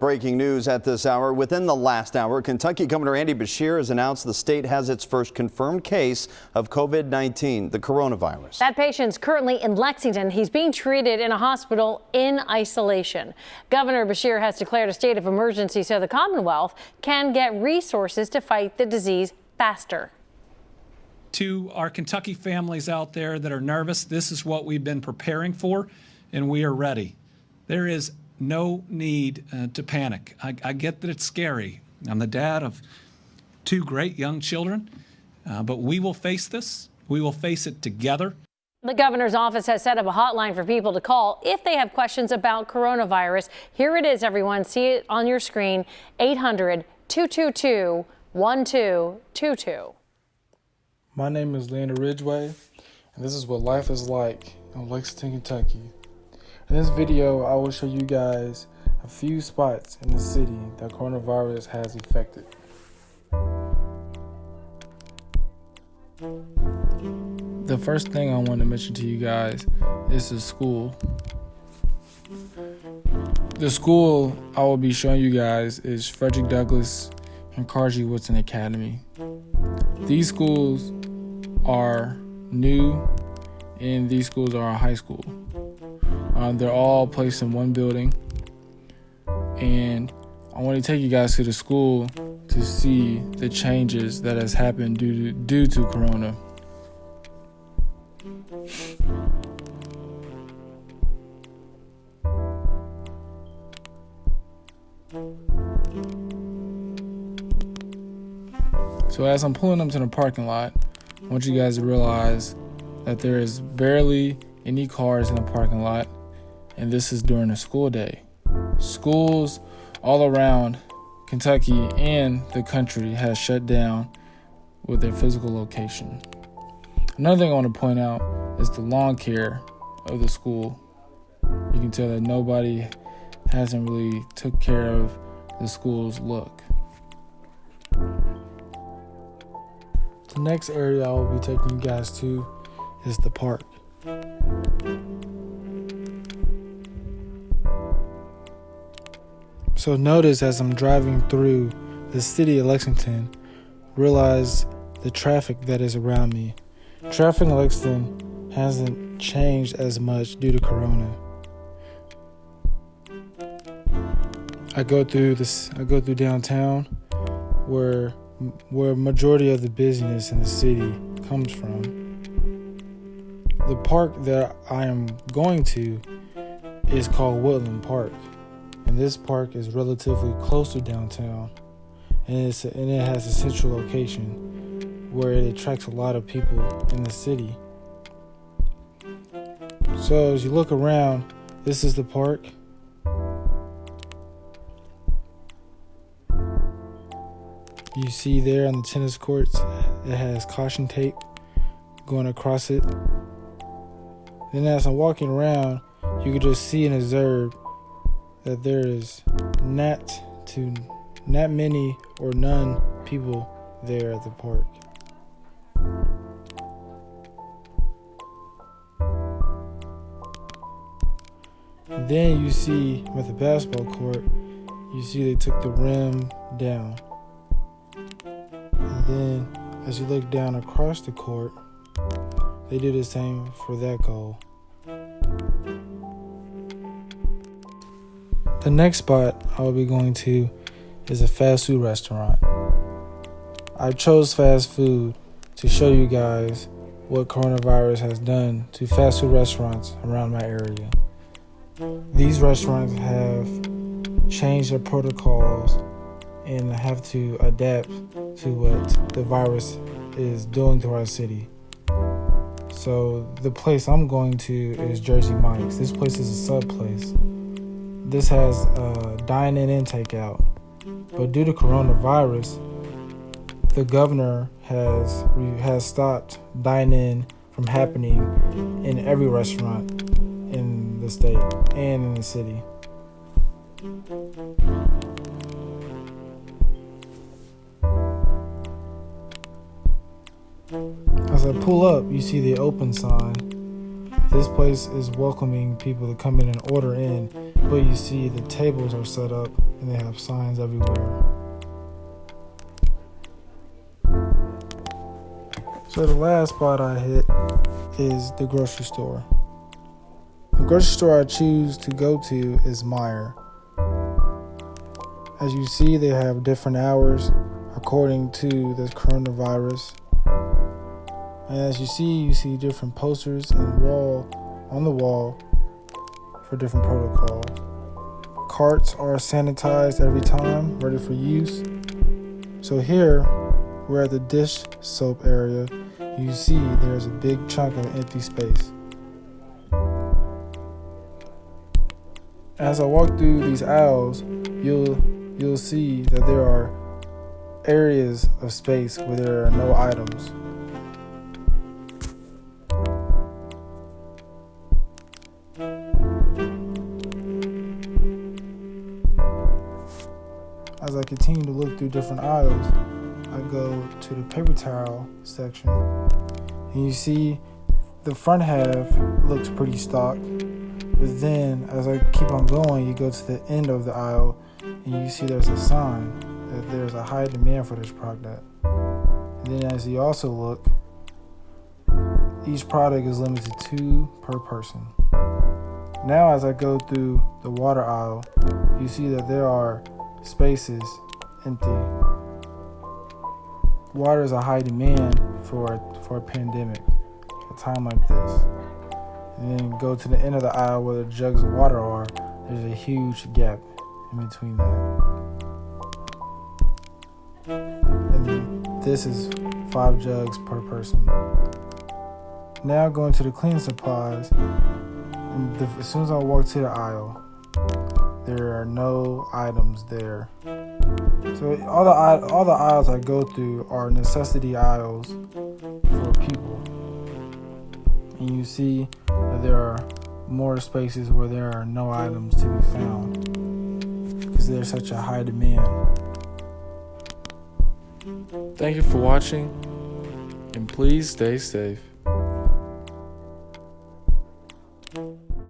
breaking news at this hour. Within the last hour, Kentucky Governor Andy Beshear has announced the state has its first confirmed case of COVID-19, the coronavirus. That patient's currently in Lexington. He's being treated in a hospital in isolation. Governor Beshear has declared a state of emergency so the Commonwealth can get resources to fight the disease faster. To our Kentucky families out there that are nervous, this is what we've been preparing for, and we are ready. There is no need to panic. I get that it's scary. I'm the dad of two great young children, but we will face this. We will face it together. The governor's office has set up a hotline for people to call if they have questions about coronavirus. Here it is, everyone. See it on your screen, 800-222-1222. My name is Leander Ridgeway, and this is what life is like in Lexington, Kentucky. In this video, I will show you guys a few spots in the city that coronavirus has affected. The first thing I want to mention to you guys is the school. The school I will be showing you guys is Frederick Douglass and Cargie Woodson Academy. These schools are new, and these schools are a high school. They're all placed in one building, and I want to take you guys to the school to see the changes that has happened due to Corona. So as I'm pulling up to the parking lot, I want you guys to realize that there is barely any cars in the parking lot, and this is during a school day. Schools all around Kentucky and the country has shut down with their physical location. Another thing I want to point out is the lawn care of the school. You can tell that nobody hasn't really took care of the school's look. The next area I will be taking you guys to is the park. So notice as I'm driving through the city of Lexington, realize the traffic that is around me. Traffic in Lexington hasn't changed as much due to Corona. I go through downtown where majority of the business in the city comes from. The park that I am going to is called Woodland Park. And this park is relatively close to downtown, and it has a central location where it attracts a lot of people in the city. So as you look around, this is the park. You see there on the tennis courts, it has caution tape going across it. Then as I'm walking around, you can just see and observe that there is not many or none people there at the park. And then you see with the basketball court, you see they took the rim down. And then as you look down across the court, they do the same for that goal. The next spot I will be going to is a fast food restaurant. I chose fast food to show you guys what coronavirus has done to fast food restaurants around my area. These restaurants have changed their protocols and have to adapt to what the virus is doing to our city. So the place I'm going to is Jersey Mike's. This place is a sub place. This has dine-in and takeout. But due to coronavirus, the governor has stopped dine-in from happening in every restaurant in the state and in the city. As I pull up, you see the open sign. This place is welcoming people to come in and order in, but you see the tables are set up and they have signs everywhere. So the last spot I hit is the grocery store. The grocery store I choose to go to is Meijer. As you see, they have different hours according to the coronavirus. And as you see different posters on the wall for different protocols. Carts are sanitized every time, ready for use. So here, we're at the dish soap area. You see there's a big chunk of empty space. As I walk through these aisles, you'll see that there are areas of space where there are no items. As I continue to look through different aisles, I go to the paper towel section, and you see the front half looks pretty stocked, but then as I keep on going, you go to the end of the aisle, and you see there's a sign that there's a high demand for this product. And then as you also look, each product is limited to 2 per person. Now as I go through the water aisle, you see that there are spaces empty. Water is a high demand for a pandemic, a time like this. And then go to the end of the aisle where the jugs of water are. There's a huge gap in between that. And this is 5 jugs per person. Now going to the cleaning supplies. And as soon as I walk to the aisle, there are no items there. So all the aisles I go through are necessity aisles for people. And you see that there are more spaces where there are no items to be found because there's such a high demand. Thank you for watching, and please stay safe.